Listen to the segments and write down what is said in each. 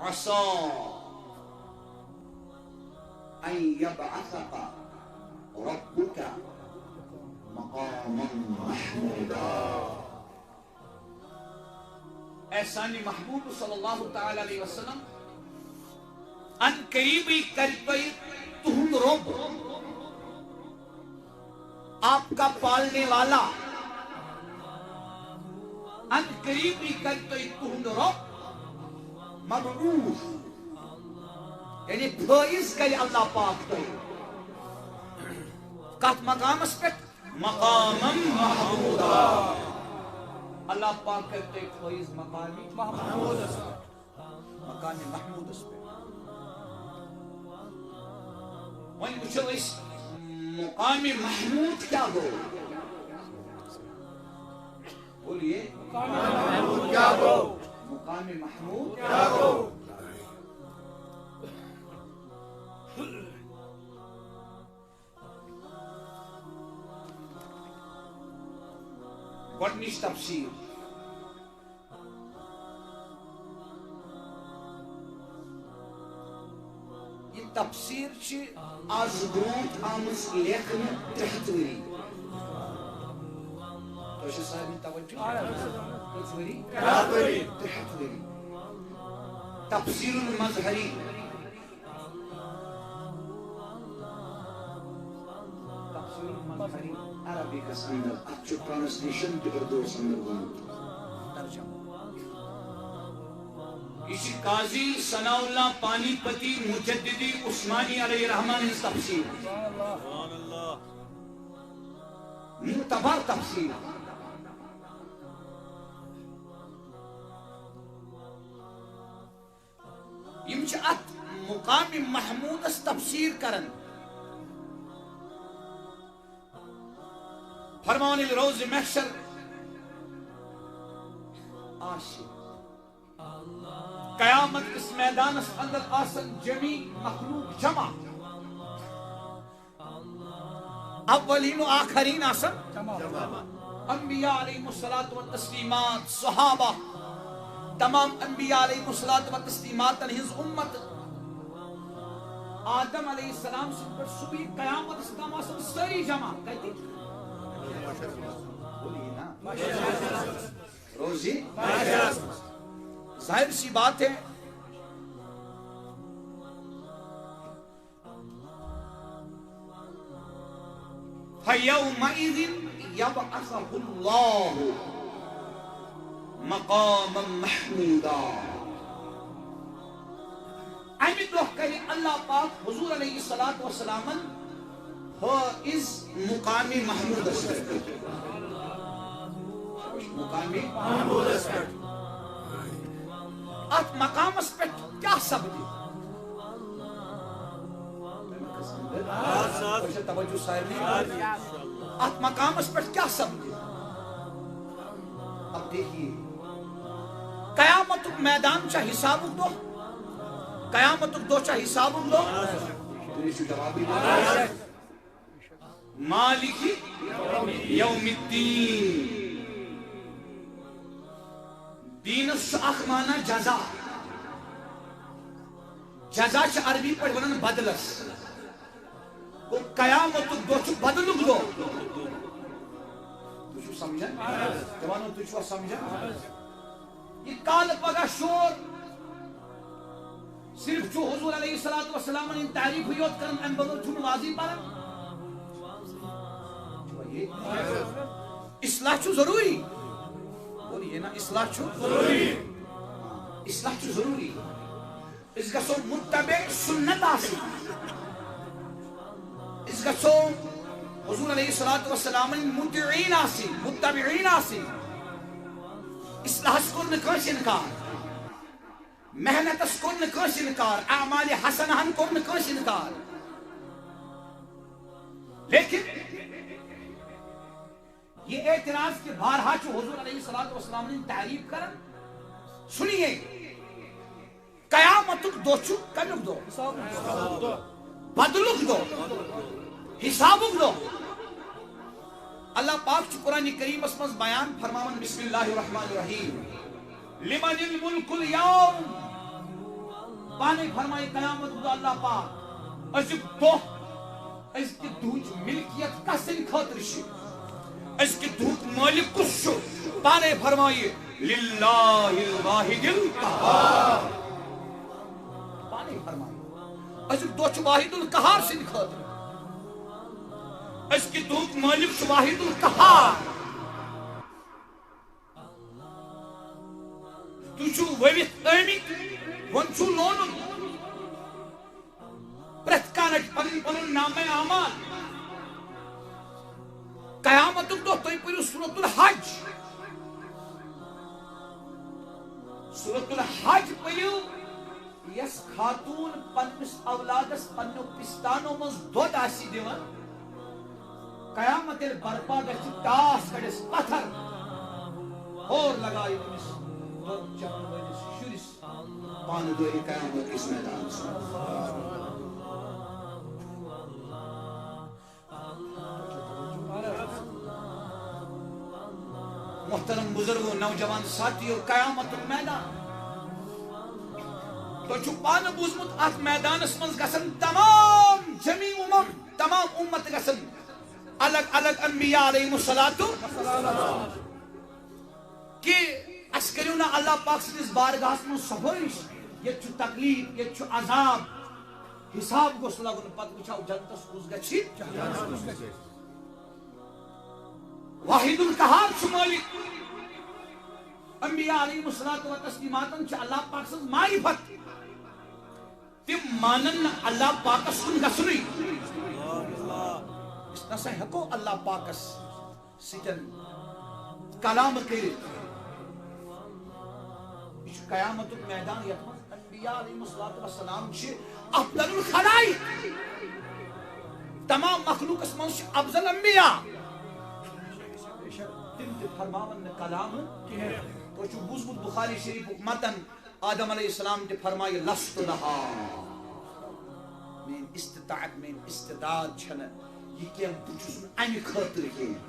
عسى ان يبعثك ربك مقاما محمودا. اے سانی محبوب صلی اللہ تعالی علیہ وسلم ان قریبی کرتوئی تہند رب آپ کا پالنے والا ان قریبی کرتوئی تہند رب مبعوث یعنی فائز کرے اللہ پاک تو کت مقامس پہ مقاما محمودا. اللہ پاک کرتے فائز مقامی محمود مقام محمود اس پہ. وہیں وچھو اس مقام محمود کیا ہو؟ بولیے مقام محمود کیا ہو؟ مقام محمود کیا ہو؟ گۄڈنِچ تفسیر یہ تفسیر چھ آز برونٹھ آمٕژ لیکھنہٕ 3 ؤری. تۄہہِ چھا سارنٕے توجہ؟ 3 ؤری تفسیر المظہری عربکس اندر اتھ چھُ ٹرانسلیشن تہِ اردوس اندر گوٚمُت ترجمہ. یہ چھِ قاضی ثناء اللہ پانی پتی مجددی عثمانی علیہ رحمان ہٕنٛز تفسیر معتبر تفسیر. یم چھِ اتھ مقام محمودس تفسیر کرن. فرمان الروز محشر آشی قیامت اس میدان اس اندر آسن جمی مخلوق جمع اولین و آخرین آسن انبیاء علیہ الصلاۃ والتسلیمات صحابہ تمام انبیاء علیہ الصلاۃ والتسلیمات ہنز امت آدم علیہ السلام سے پر صبح قیامت اس تمام آسن ساری جمع کہتی روزی ظاہر سی بات ہے فَيَوْمَئِذٍ يَبْعَثُهُ اللَّهُ مَقَامًا مَحْمُودًا. امی دۄہ کرِ اللہ پاک حضور علیہ الصلاۃ والسلام فائز مقامی محمود اسپیٹ مقامی محمود اسپیٹ ات مقام اسپیٹ کیا سبدی توجہ سارے ات مقام اسپیٹ کیا سبدی. اب دیکھیے قیامت میدان چا حساب دو قیامت دو چا حساب دو جوابی مالک یوم الدین. دینس اخ مانا جزا جزا چھ عربی پہ ونان بدلس گو قیامت دو چھ بدلک دو. تُو سمجھا جوانو تُو سمجھا یہ کال پگہ شور صرف چھو حضور علیہ الصلوۃ والسلام ان تعریف یوت کرن ام بدل چھو واضح پڑھن. اصلاح چھو ضروری بولیے نا اصلاح چھو ضروری اصلاح چھو ضروری. اس کا سو متبع سنت آسی اس کا سو حضور علیہ الصلوۃ والسلام متعین آسی متبعین آسی. اصلاح کو نکاش انکار محنت کو نکاش انکار اعمال حسنہ کو نکاش انکار. لیکن یہ اعتراض کے بارہا جو حضور علیہ الصلوۃ والسلام نے تعریف کرن سنیے قیامت دو چھو کمیک دو بدلک دو حسابک دو. اللہ پاک چھو قرآن کریم اسمز بیان فرماون بسم اللہ الرحمن الرحیم لمن الملک اليوم پانے فرمائے قیامت دۄہ اللہ پاک أزیُک دۄہ أزکہِ دۄہٕچ ملکیت کسٕنٛدِ خٲطرٕ چھِ أزکہِ دۄہُک مٲلِک کُس چھُ پانے فرمائے للہ الواحد القہار پانے فرمائے أزیُک دۄہ چھُ واحد القہار سٕنٛدِ خٲطرٕ أزکہِ دۄہُک مٲلِک چھُ واحد القہار تُہۍ چھِو ؤوِتھ آمٕتۍ وۄنۍ چھُو لونُن پرٛٮ۪تھ کانٛہہ رَٹہِ پنُن پنُن نامے اعمال قیامتُک دۄہ تُہۍ پٔرِو سورۃ الحج سورۃ الحج پٔرِو یس خاتوٗن پننِس اولادس پننیو پستانو منٛز دۄد آسہِ دِوان قیامت ییٚلہِ برپا گژھِ ٹاس کڑٮ۪س پتھر ہور لگایہِ أمِس دۄد چٮ۪وان وٲلِس شُرِس پانہٕ دٲرِ قیامت کِس میدانس منٛز محترم بزرگوں نوجوان ساتھیو قیامتُک میدان تو چھو پانہٕ بوٗزمُت اتھ میدانس منٛز گژھن تمام جمی تمام امت گژھن الگ الگ انبیاء علیہم الصلوۃ کہ اس کٔرِو نہ اللہ پاک سٕنٛدِس بارگاہس منٛز سفٲرِش ییٚتہِ چھُ تکلیٖف ییٚتہِ چھُ عذاب حساب گوٚژھ لگُن پتہٕ وٕچھو جنتس کُس گژھِ واحد القہار چھُ مٲلِک انبیاء علیہم الصلوۃ والتسلیماتن چھِ اللہ پاک سٕنٛز معرفت تِم مانن نہٕ اللہ پاکس کُن گژھنُے أسۍ نسا ہٮ۪کو اللہ پاکس سۭتۍ کلام کٔرِتھ یہ چھُ قیامتُک میدان یتھ منٛز انبیاء علیہم الصلوۃ والسلام چھِ افضل الخلائق تمام مخلوقس منٛز چھِ افضل انبیاء تِم تہِ فرماون نہٕ کلامہٕ کینٛہہ تۄہہِ چھُو بوٗزمُت بخاری شریفُک متن آدم علیہ السلام تہِ فرمایہِ لست لہا میٲنۍ استطاعت میٲنۍ استعداد چھنہٕ یہ کینٛہہ بہٕ چھُس نہٕ امہِ خٲطرٕ کینٛہہ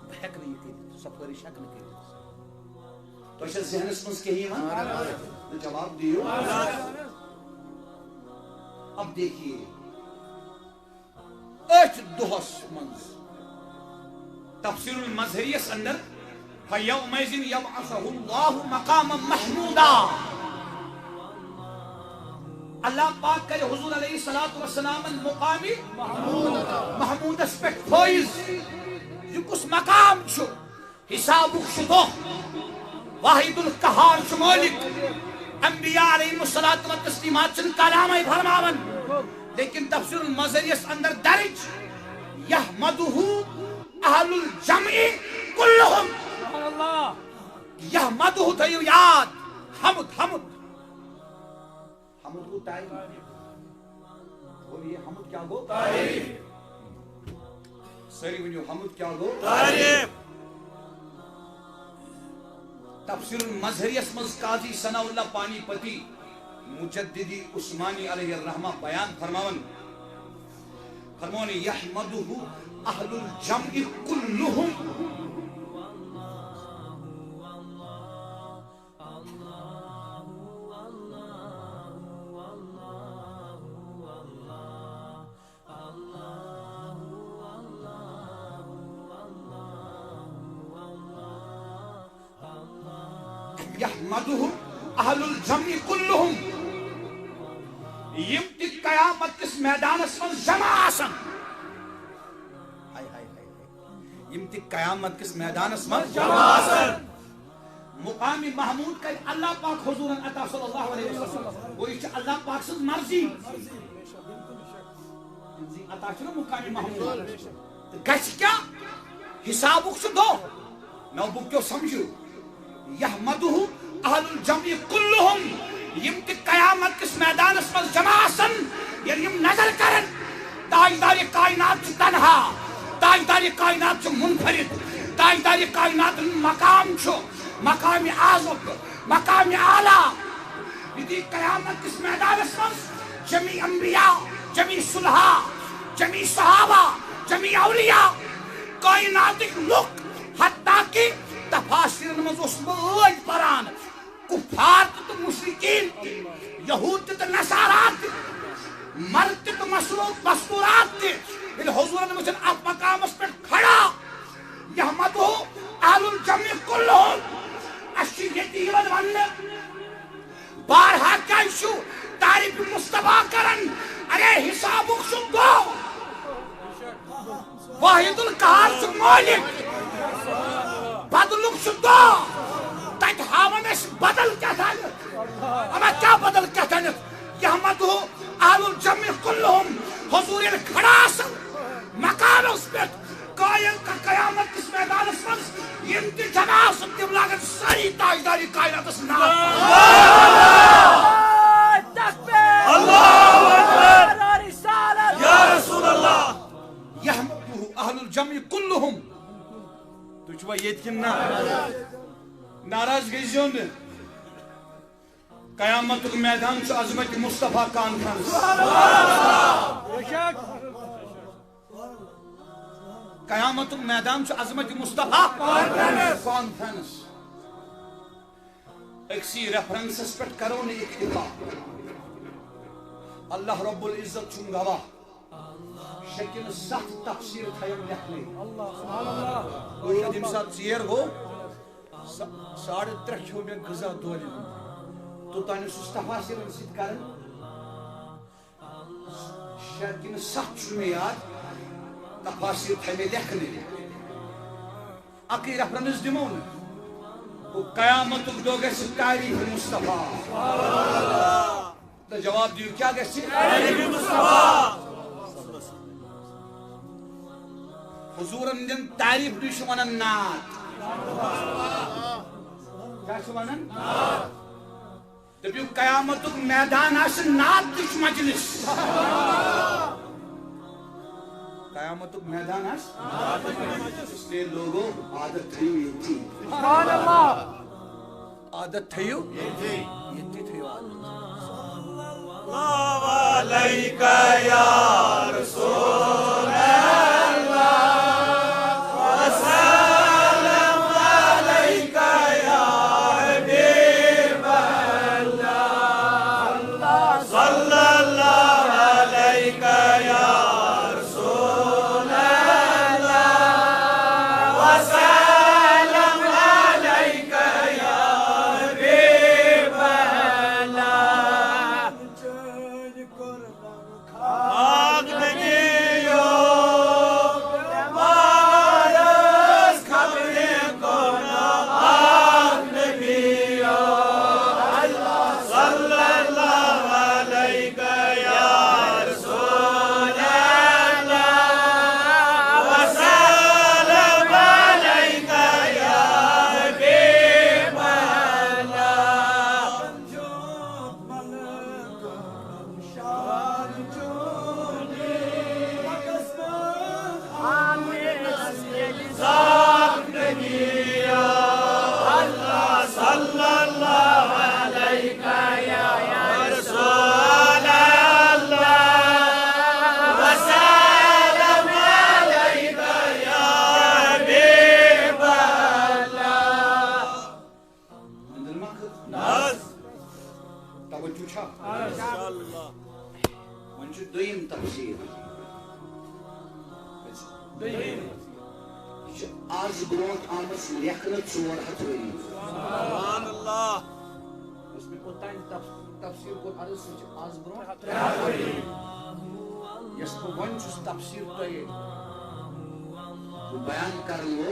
بہٕ ہٮ۪کہٕ نہٕ یہِ کٔرِتھ سفٲرِش ہٮ۪کہٕ نہٕ کٔرِتھ تۄہہِ چھا ذہنس منٛز کینٛہہ یِوان جواب دِیِو اب دیکھیے أتھۍ دۄہس منٛز تفسیر المظہریس اندر فَيَوْمَئِذٍ يَبْعَثُهُ اللَّهُ مَقَامًا مَحْمُودًا اللہ پاک کرے حضور علیہ الصلوۃ والسلام مقام محمودس پہ فائز یہ کس مقام چھو حسابک چھُ دۄہ واحد القہار چھُ مٲلِک انبیاء علیہم الصلوۃ والتسلیمات چھِنہٕ کلامے فرماون لیکن تفسیر المظہریس اندر درج یحمدہ اہل الجمع کلہم یحمدہ تھٲیِو یاد حمد حمد حمد کو تعریف بولیے حمد کیا گو تعریف ساری ونیو حمد کیا گو تعریف تفسیر المظہریس منٛز قاضی ثناء اللہ پانی پتی مجددی عثمانی علیہ الرحمہ بیان فرماون یحمدہ اہل الجمع کلہم یحمدہ اہل الجمع کلہم یم تہِ قیامت کس میدانس منٛز جمع آسن یم تہِ قیامت کس میدانس منٛز جمع آسن مقام محمود کر اللہ پاک حضورن عطا صلی اللہ علیہ وسلم وہ یہ اللہ پاک سٕنٛز مرضی عطا چھُ نہ مقام محمود گژھِ کیٛاہ حسابُک چھُ دۄہ مےٚ بُکیو سمجھِو یحمدہ اہل الجمع کلہم یم تہِ قیامت کس میدانس منٛز جمع آسن ییٚلہِ یم نظر کرن تاجدار کائنات چھُ تنہا تاجدار کائنات چھُ منفرد تاجدار کائنات مقام چھُ مقام اعظم مقام اعلیٰ یہِ قیامت کس میدانس منٛز جمی انبیاء جمی صلحاء جمی صحابہ جمی اولیاء کائناتٕکۍ لُکھ حتیٰ کہ تفاسیرن منٛز اوسُس بہٕ ٲدۍ پران کفار تہٕ مشرکین یہود تہ نصارات مرد تہ مستورات تہ حضور وچن ات مقامس پہ کھڑا یحمدہ اہل الجمع کلہم اش یتیمن ون بارہا کیشو تعریف مصطفیٰ کرن ارے حسابک چھ دو واحد القہار چھ مالک بدلک چھ دو تت ہاون اس بدل کیا تھانت اما کیا بدل کیا تھانت یحمدہ اہل الجمع کلہم حضور کھڑا سن مکان اس پہ قائل کا قیامت کس میدان اس پر یم تی جناح سن تم لاگت ساری تاجداری کائنات اس نام اللہ اکبر یا رسول اللہ یحمدہ اہل الجمع کلہم تو چھوا یہ کن ناراض گئی زیون قیامت میدان چھ عظمت مصطفیٰ کانفرنس قیامت میدان چھ عظمت مصطفیٰ کانفرنس اکسی ریفرنسس پر کرو نے اکتفا اللہ رب العزت چون گواہ شکل سخت تفسیر تھیم لکھنے گوشت امسا چیر ہو 3.5 کھو میں غذا دولی تو تانی سس تفاسیر رسید کرن شکل سخت چون میں یاد تفاسیر تھیم لکھنے اکی ریفرنس دیمون وہ قیامت دو گیسی تعریف مصطفیٰ تو جواب دیو کیا گیسی تعریف مصطفیٰ حضور اندن تعریف دیشو ونن نات کیا شو ونن دبیو قیامت میدان آسن نات دیش مجلس قیامت میدان آس اس لئے لوگوں عادت تھیو یہ تھی عادت تھیو یہ تھی عادت اللہ علیکہ یا رسول آز برونٹ آمس لیکھن 400 ؤری سبحان اللہ اس میں اوتان تفسیر کو عرض سچ آز برونٹ 300 ؤری یس کو ون چھ تفسیر تو بیان کرن وہ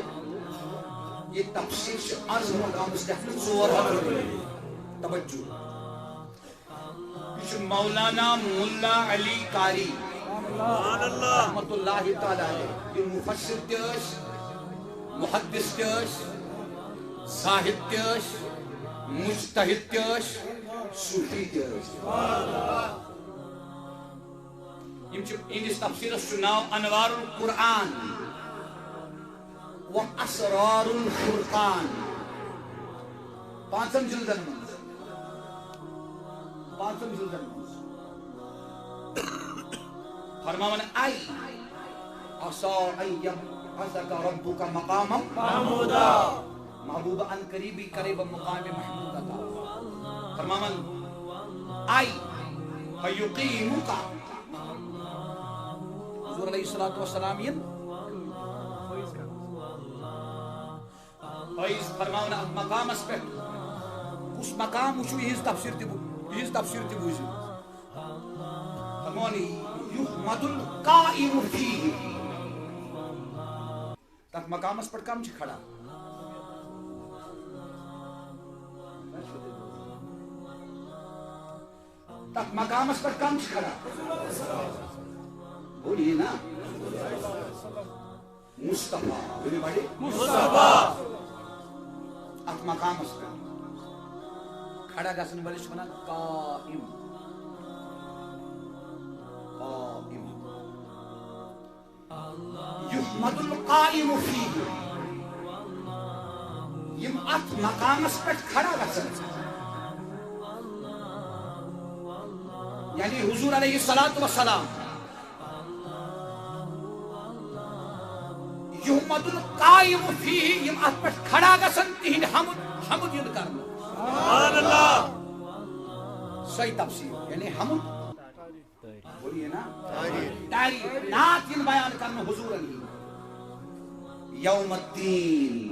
یہ تفسیر چھ آز برونٹ آمس لیکھن 400 ؤری توجہ یہ مولانا ملا علی قاری سبحان اللہ رحمت اللہ تعالی علیہ یہ مفسر تیش محدث تیش زاہد تیش مجتہد تیش صوفی تیش اندس تفسیرس ناو انوار القرآن و اسرار الفرقان 5 جلدن فرماون ای عصا ایب حضک ربک مقاما محمودا محبوب ان قریبی قریب مقام محمود عطا فرماون آئی فیقیمک حضور علیہ السلام ین فیض فرماؤن ات مقامس پہ اس مقام وچو یہ تفسیر تہ بوزو فرماؤن یحمد القائم فیہ تک مقامس پر کم چھ کھڑا تک مقامس پر کم چھ کھڑا بولیے نا مصطفیٰ بولیے بڑی مصطفیٰ ات مقامس پر کھڑا گژھن ولس ونان قائم قائم یحمد القائم فیہ یم ات مقامس پر کھڑا گژھن یعنی حضور علیہ السلام یحمد القائم فیہ یم ات پر کھڑا گژھن تہند حمد ین کرنا سبحان اللہ صحیح تفسیر یعنی حمد بولیے نا تعریف نعت ین بیان کرنا حضور علیہ یوم الدین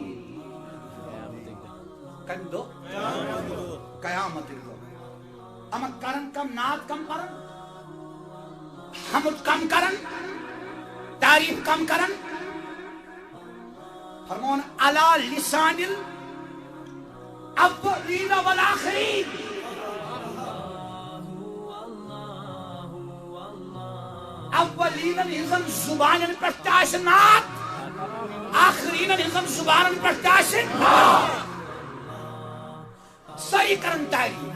کم دو قیامت دو اما کرن کم نعت کم کرن حمد کم کرن تعریف کم کرن فرمون علی لسان الاولین والآخرین اولین ہنزن زبانن پر نعت آخرین ہنزن زبانن پر نعت صحیح کرن تعریف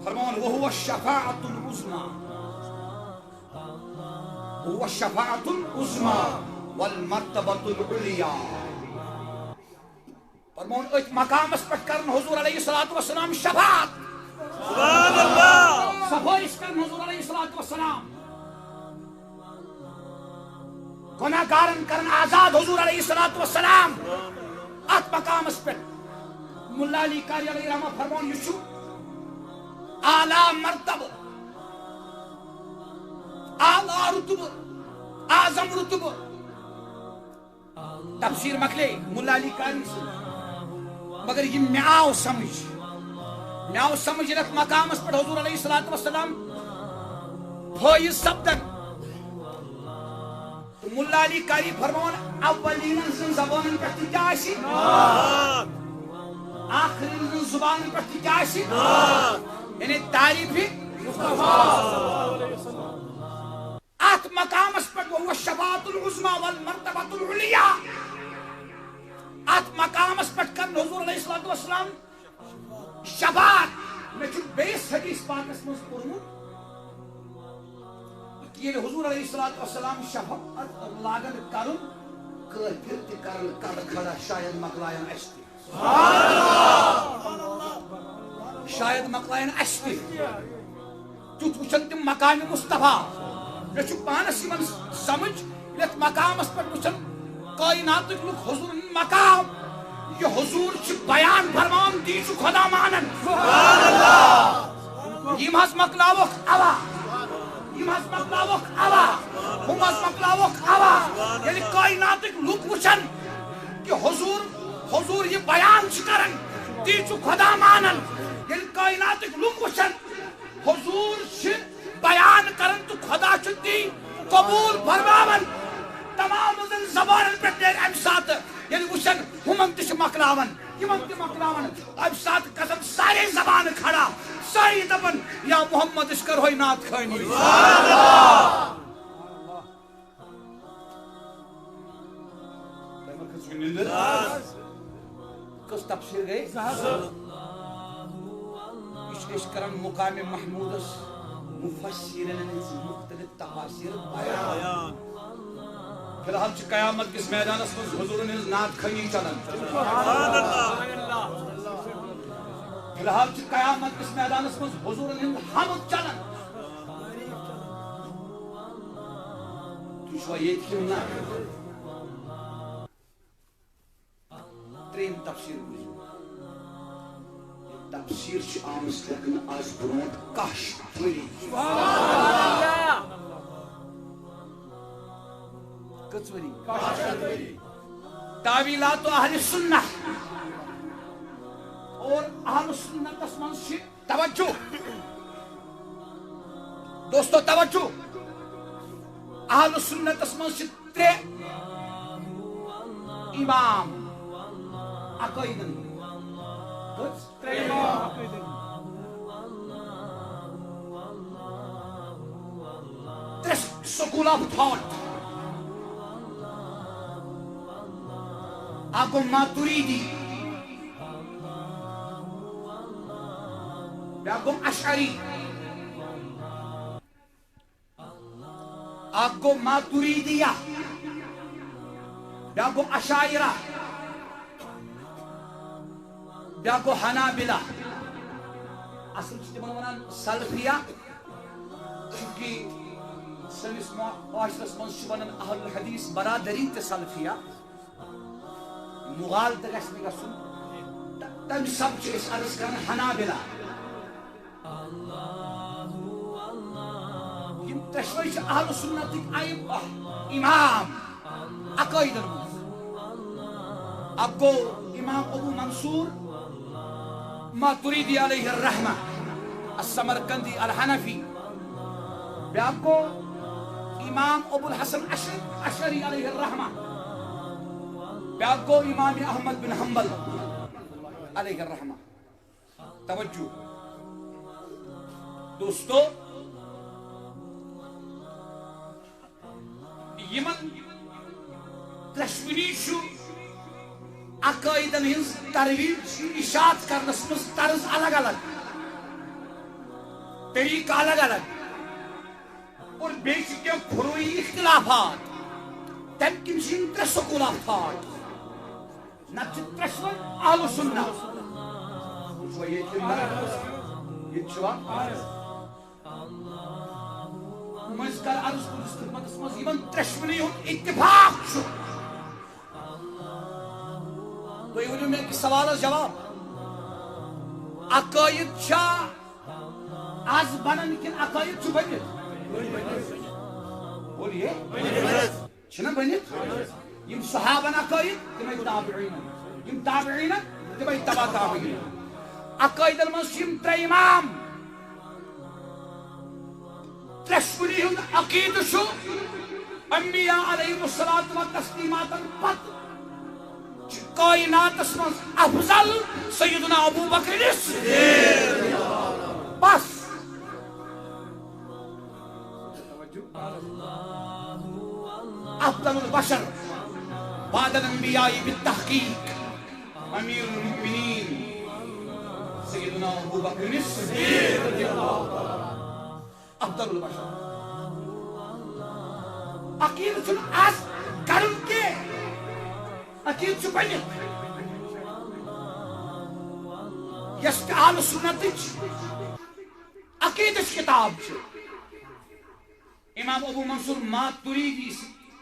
فرمون وهو الشفاعة العظمى هو الشفاعة العظمى والمرتبة العليا فرمون ایک مقامس پر کرن حضور علیہ السلام شفاعت سبحان اللہ سفارش کرن حضور علیہ السلام گناہگارن کرن آزاد حضور علیہ السلام ات مقامس پر ملا علی قاری علیہ رحمہ فرمون یشو اعلی مرتبہ اعلی رتبہ اعظم رتبہ تفسیر مکلے ملا علی قاری سے مگر یہ میاو سمجھ رکھ مقامس پر حضور علیہ السلام فائز سبدن تو ملا علی قاری فرمون اولین سن زبانن پر تجاسی آخرین سن زبانن پر تجاسی یعنی تعریفی آت مقامس پر وہ شفاعت العظمى والمرتبۃ العلیٰ آت مقامس پر کرن حضور علیہ السلام شفاعت میں چھو بیس حدیث پاکس مز پرمت کہ حضور علیہ السلام شفاعت لاگن کرن کافر تہ کرن کر کھڑا شاید مقلائن اشتی شاید مقلائن اشتی تیت وچھن تم مقام مصطفیٰ یہ چھو پانس من سمجھ لیت مقامس پر وچھن کائنات لوگ حضور مقام یہ حضور چھ بیان فرمان دی چھ خدا مانن سبحان اللہ یہ مز مقلاوک اوا یعنی کائنات لوگ وچھن کہ حضور یہ بیان چھ کرن دی چھ خدا مانن یعنی کائنات لوگ وچھن حضور چھ بیان کرن تو خدا چھ دی قبول فرماون تمام زبانن پر دیر امسات یعنی وچھن ہمن تش مقلاون یمن تہ مقلاون امسات قسم سارے زبان کھڑا ساری دبن یا محمد اشکر ہوئی نات خانی سبحان اللہ کس تفسیر گئی اس کرن مقام محمود مفسرین مختلف تفاسیر بیان فی الحال چھ قیامت کس میدان اس حضور نے نعت خانی چلن فی الحال چھ قیامت کس میدان اس حضور نے حمد چلن تو شو یہ کیوں نہ ترین تفسیر تفسیر چھ آمس لیکن آج برونٹ کاش وری کچوری تعویلات اہل سنہ اور اہل سنت من توجہ دوستو توجہ اہل سنت من ترے امام عقائدن ترے سکول آف تھاٹ اگو ماتوریدی بیاگو اشعری اگو ماتوریدیہ بیاگو اشاعرہ بیاگو حنابلہ اصل تمن ونان سلفیہ چونکہ سنس معاشرس من ونان اہل الحدیث برادری تے سلفیہ مغال تے گژھِ نہٕ گژھُن تمہِ سب چھِ أسۍ عرض کران حنابلہ یم تشوی چھِ اہل سنتٕکۍ امام عقائدن منٛز اب گو امام ابو منصور ماتریدی علیہ الرحمہ السمرقندی الحنفی بیاکھ گو امام ابو الحسن اشعری علیہ الرحمہ بیاکھ گو امام احمد بن حنبل علیہ الرحمہ توجہ دوستو یمن تشویری چھُ عقائدن ہنز ترویج اشاعت کرنس مز طرز الگ الگ طریقہ الگ الگ اور بیچ کے فروعی اختلافات تم کن چھِ ترے سکول آف تھاٹ نت چھِ ترٛشوے اہل سنہ مز کر عرض کُنس خدمتس مز یمن ترٛشوٕنی ہُنٛد اتفاق چھُ تو یہ میں کہ سوال جواب عقائد چھا آج بنن کن عقائد چھو بنت بولیے چھنا بنت یم صحابن عقائد تمہیں تابعین یم تابعین تمہیں تبا تابعین عقائد المسلم ترے امام ترشوری ہند عقید چھو انبیاء علیہ الصلوۃ والتسلیمات پت کائنات من افضل سیدنا ابو بکر الصدیق بس افضل البشر بعد الانبیاء بالتحقیق امیر المؤمنین سیدنا ابو بکر الصدیق افضل البشر عقید چھن آج کرن کے عقید چھُ بنت یس کہ اہل سنتٕچ عقیدٕچ کتاب چھِ امام ابو منصور ماتریدی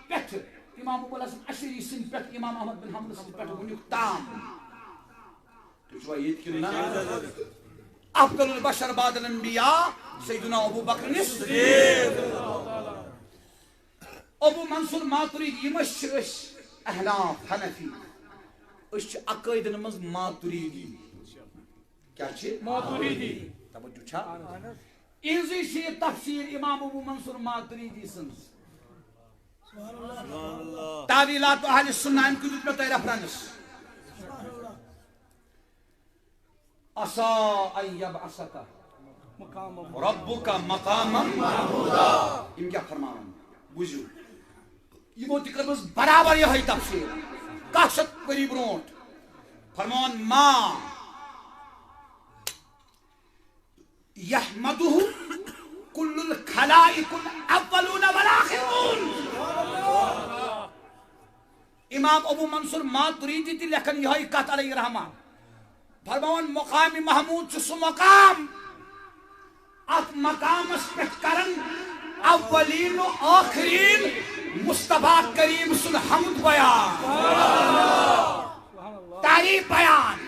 پٮ۪ٹھ امام ابو الحسن اشعری سٕنٛدِ پٮ۪ٹھ امام احمد بن حنبل سٕنٛدِ پٮ۪ٹھ وٕنیُک تام تُہۍ چھُوا ییٚتہِ کِنہٕ نہ افضل البشر بعد الانبیاء سیدنا ابو بکر الصدیق ابو منصور ماتریدی یم ٲسۍ احناف حنفی اس عقائدن مز ماتریدی کیا ماتریدی توجہ چھا انزی چھ تفسیر امام ابو منصور ماتریدی سنز تعویلات اہل سنہ ان کی دیت میں ریفرنس عسى ان يبعثك ربك مقاما محمودا ان کیا فرمان بوزیو یمو تہ کرمز برابر یہ تفسیر 100 ؤری برونٹ فرمان ما يحمده كل الخلائق الاولون والآخرون امام ابو منصور ماتریدی تہ لکھن یہ کت علیہ الرحمہ فرمان مقام محمود چھ سو مقام ات مقامس پہ کرن اولین و آخرین مصطفیٰ کریم سن حمد بیان تعریف بیان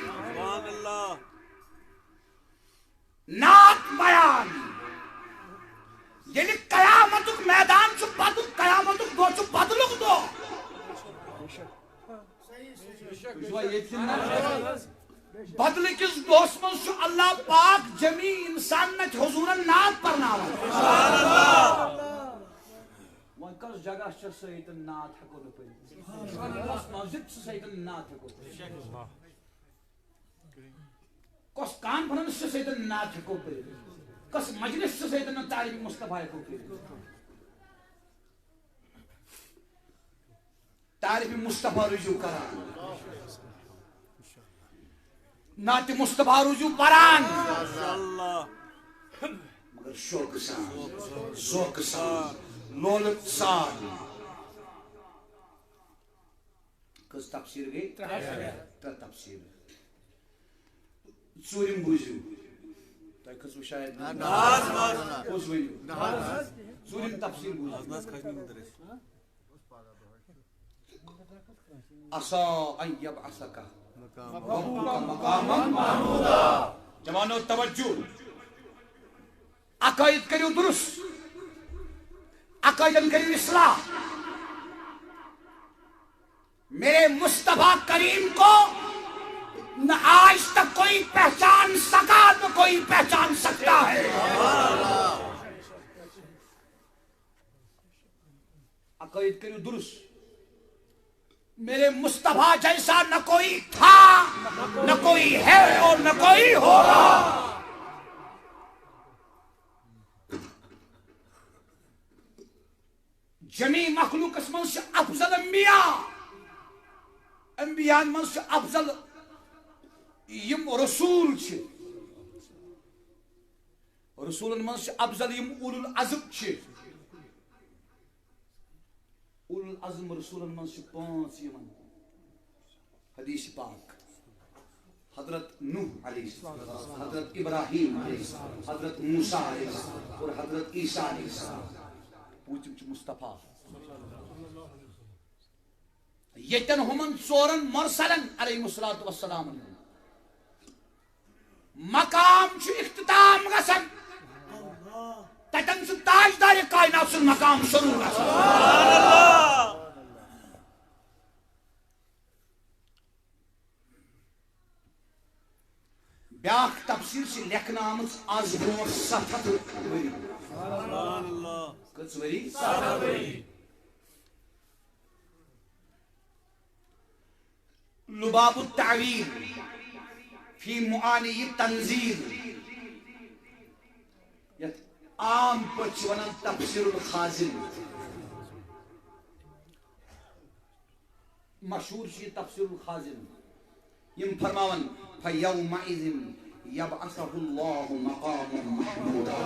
نات بیان یلی قیامتک میدان چھ بدل قیامتک دو چھ بدلک دو بدل کس دوس من چھ اللہ پاک جمی انسان نت حضورن نات پرناوان وان کس جگہ چھ سیدن نات ہکو نہ پڑھ کس مسجد چھ سیدن نات ہکو کس کانفرنس چھ سیدن نات ہکو پڑھ کس مجلس چھ سیدن تعلیم مصطفیٰ ہکو پڑھ تعریف مصطفیٰ رجوع کران نات مصطفیٰ رجوع پران مگر شوق سان ذوق سان لولت سان کس تفسیر گئی تر تفسیر ژوٗرِم بوٗزِو تۄہہِ کھٔژوٕ شاید پوٚز ؤنِو ژوٗرِم تفسیر بوٗزِو عسى أن يبعثك ربك مقاما محمودا جوانو توجہ عقائد کریو درست عقائدن کریو اصلاح میرے مصطفیٰ کریم کو نہ آج تک کوئی پہچان سکا نہ کوئی پہچان سکتا ہے عقائد کریو درست میرے مصطفیٰ جیسا نہ کوئی تھا نہ کوئی ہے اور نہ کوئی ہوگا جمی مخلوق من سے افضل انبیاء من سے افضل یم رسول چھ رسولن من سے افضل یم اولو العزم چھ اولو العزم رسولن من سے پانچ یمن حدیث پاک حضرت نوح علیہ السلام حضرت ابراہیم علیہ السلام حضرت موسیٰ علیہ السلام اور حضرت عیسیٰ علیہ السلام پوچھم چھ مصطفیٰ یتن ہمن ژورن مرسلن علیہ السلام مقام چھ اختتام گژھان تتن چھ تاجدار کائنات سن مقام شروع گژھان بیاکھ تفسیر چھ لیکھنہٕ آمٕژ آز برونٛٹھ 700 ؤری کٔژ ؤری 700 ؤری لباب التعویر فی معانی التنزیل یت عام پٲٹھۍ چھِ ونان تفسیر الخازن مشہور چھِ یہِ تفسیر الخازن یم فرماون فَيَوْمَئِذٍ يَبْعَثُهُ اللَّهُ مَقَامًا مَحْمُودًا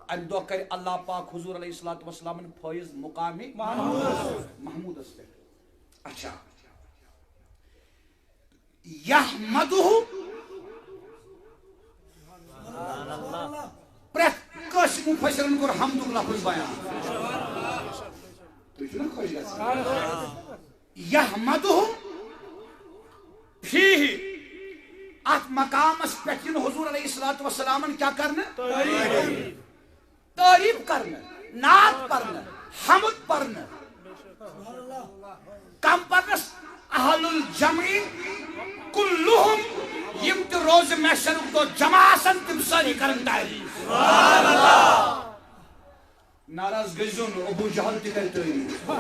امہ دۄہ کرِ اللہ پاک حضور علیہ السلام فٲیض مقامی محمودس پٮ۪ٹھ اچھا یحمدہ پرٛٮ۪تھ کٲنٛسہِ مُفسِرن کوٚر حمدُک لفظ بیان تُہۍ چھِو نا خۄش گژھان یحمدہ فیہ ات مقامس پٮ۪ٹھ ین حضور علیہ السلام کیا کرنا تعریف کرنا نعت پرنا حمد پرنا کم پرنس اہل الجمع کلہم یم تہ روز محشر دو جمع آسن تم ساری کرن تعریف ناراض گژھِو نہٕ ابو جہل تہ کر تعریف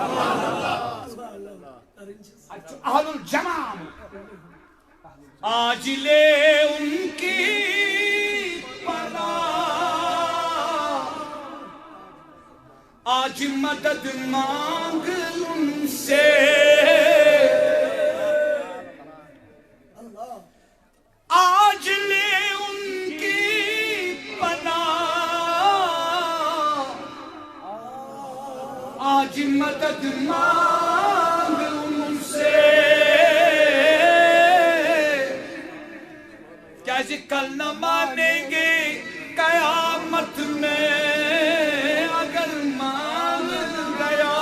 اہل الجمع آج لے ان کی پناہ آج مدد مانگ ان سے آج لے ان کی پناہ آج مدد مانگ ان سے کیسے کل نہ مانیں گے قیامت میں اگر مان گیا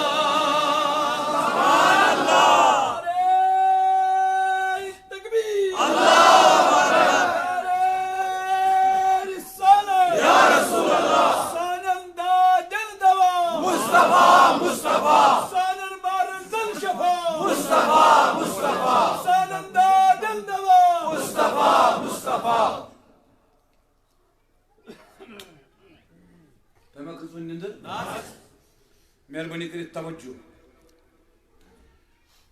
تمہیں کس ون نندر مہربانی کرت توجہ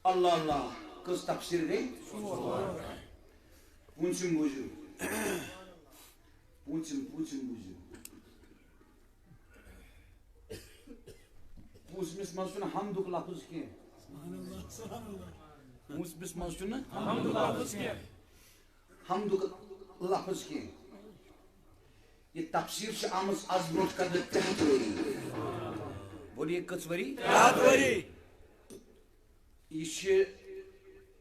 اللہ اللہ کس تفسیر گئی پونچم بوجھو پونچم بوجھو پونچمس مز چھُنہٕ حمدُک لفظ کینٛہہ پونچمس مز چھُنہٕ حمدُک لفظ کینٛہہ یہ تفسیر سے آمد از برونٛٹھ کرنہٕ 3 ؤری بولیے کٔژ ؤری 3 ؤری یہ چھُ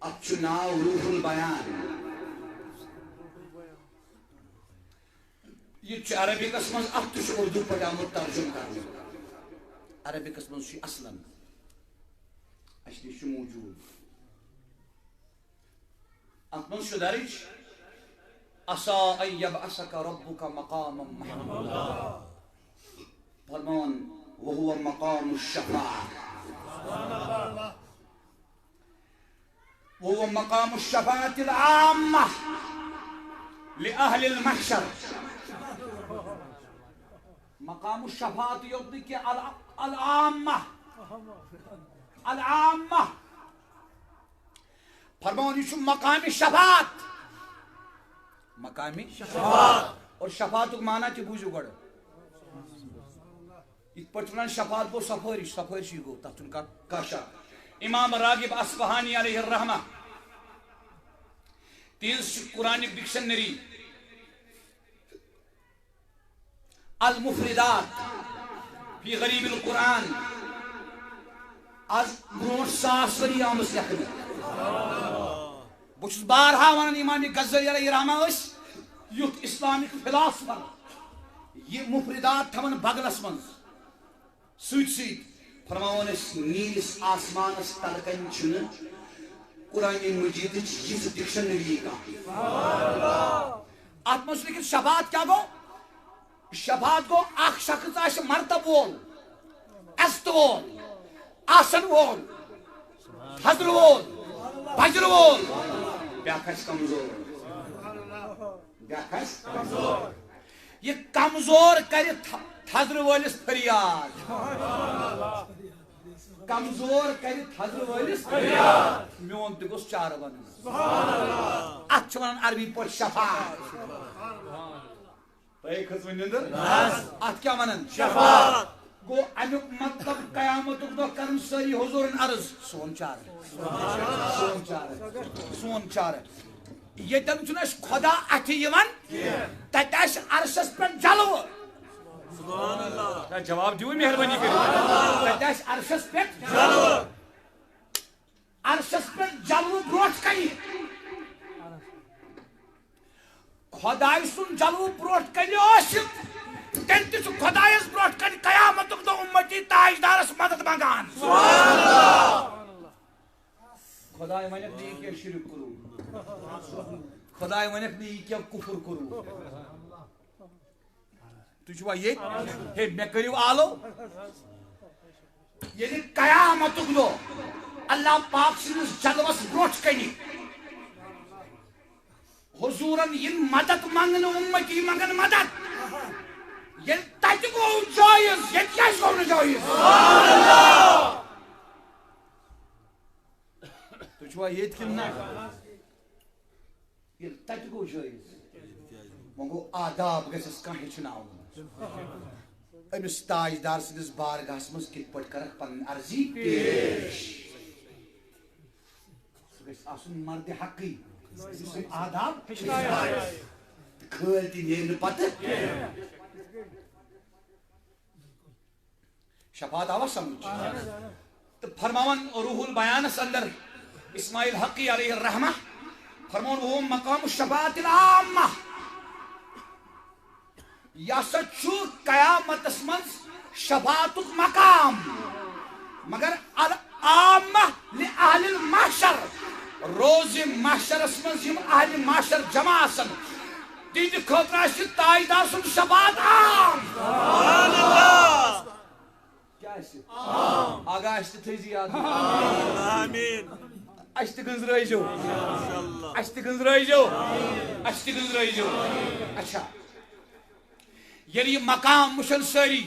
اتھ چھُ ناو روح البیان یہ چھُ عربکس منٛز اتھ تہِ چھُ اردو پٲٹھۍ آمُت ترجم کرنہٕ عربکس منٛز چھُ اصلاً اَسہِ نِش چھُ موجوٗد اتھ منٛز چھُ درج عسى أن يبعثك ربك مقاما محمودا فرمان وهو مقام الشفاعة وهو مقام الشفاعة العامة لأهل المحشر مقام الشفاعة يطلق العامة العامة فرمان يشو مقام الشفاعة مقامی شفاعت اور شفاعت کو معنی تھی بوجھو گڑ اس پر چنان شفاعت کو سفارش گو تحتن کا کاشا امام راغب اصفہانی علیہ الرحمہ تیز قرآنک ڈکشنری المفردات فی غریب القرآن از برونٹ 100 ؤری آمس لکھنہ بہت بارہا ونان امام غزالی علیہ الرحمہ یوت اسلامک فلاسفر یہ مفردات تھون بغلس من ست فرماون نیلس آسمانس تلکن چھن قرآن مجید یہ ڈکشنری کا ات من لیکن شفاعت کیا گو شفاعت گو اخ شخص آش مرتب وول عزت وول آسن وول حضر وول بجر وول بیاکھ کمزور یہ کمزور کر تھزر ولس فریاد کمزور کر تھزر ولس فریاد میون تہ گوس چار ون ات چھ ونان عربی پٲٹھۍ شفاعت تۄہہِ کھٔژ وۄنۍ نِندٕر ات کیاہ ونان شفاعت گو امیُک مطلب قیامتُک دۄہ کرن سٲری حضورن عرض سون چار یتن چھُنہٕ اَسہِ خدا اتھِ یِوان تتہِ آسہِ عرشس پٮ۪ٹھ جلوٕ جواب دیو مہربانی کٔرِتھ تتہِ آسہِ عرشس پٮ۪ٹھ جلوٕ برونٛٹھ کنہِ خۄداے سُنٛد جلوٕ برونٛٹھ کنہِ ٲسِتھ تیٚلہِ تہِ چھُ خۄدایس برونٛٹھ کنہِ قیامتُک دۄہ اُمتی تاجدارس مدد منٛگان خداے ونیکھ نہٕ یہِ کیٛاہ شرک کوٚروٕ خداے ونیکھ نہٕ یہِ کیٛاہ کُفر کوٚروٕ تُہۍ چھُوا ییٚتہِ ہے مےٚ کٔرِو آلو ییٚلہِ قیامتُک دۄہ اللہ پاک سٕنٛدِس جلوس برونٛٹھ کنہِ حضوٗرن یِن مدد منٛگنہٕ اُمتی منٛگن مدد ییٚلہِ تتہِ گوٚو جٲیِز ییٚتہِ کیٛازِ گوٚو نہٕ جٲیِز تُہۍ چھُوا ییٚتہِ کِنہٕ نہ ییٚلہِ تتہِ گوٚو جٲیِز وۄنۍ گوٚو آداب گژھٮ۪س کانٛہہ ہیٚچھناوُن أمِس تاجدار سٕنٛدِس بارگاہس منٛز کِتھ پٲٹھۍ کرکھ پنٕنۍ عرضی پیش سُہ گژھِ آسُن مرد حقٕے یُس أمۍ آداب کھٲلۍ تہِ نیرِ نہٕ پتہٕ شفاعت آوا سمجھ تو فرماون روح البیانس اندر اسماعیل حقی علیہ الرحمہ فرماون وہ مقام الشفاعت العامہ یہ سا چھو قیامتس منز شفاعت مقام مگر العامہ لأہل المحشر روز محشرس منز یم اہل محشر جمع آسن تیج خطرہ آسہِ تاجدار سُنٛد شفاعت عام سبحان اللہ کیا آسہِ آگاہ آسہِ تھٲیزِ یاد آمین اشت گنزرائیو اچھا یل یہ مقام مشن ساری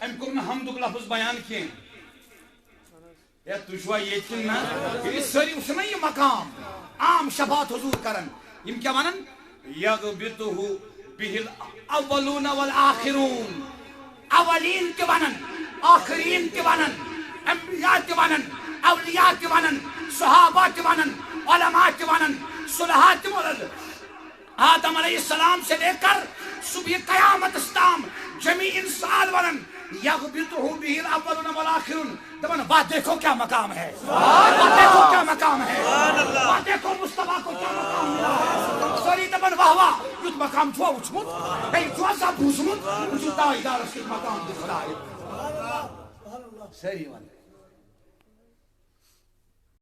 ام کور حمدک لفظ بیان کین یا تجھوا یہ کن نا یہ ساری وچھنا یہ مقام عام شفاعت حضور کرن یم کیا ونن یغبطہ بہ الاولون والآخرون اولین تہ ونن آخرین تہ ونن انبیاء تہ ونن اولیاء تہ ونن صحابہ تہ ونن علماء تہ ونن صلحاء تہ ونن آدم علیہ السلام سے لے کر صبح قیامت استام جمیع انسان ونن یغبطہ بہ الاولون والآخرون دبن واہ دیکھو کیا مقام ہے، واہ دیکھو کیا مقام ہے، واہ دیکھو مصطفیٰ کو کیا مقام ملا ہے سوری دبن واہ واہ یوت مقام چھوا وچھمت ہے چھوا سا بوزمت وچھتا ادارس کے مقام دکھتا ہے سری ون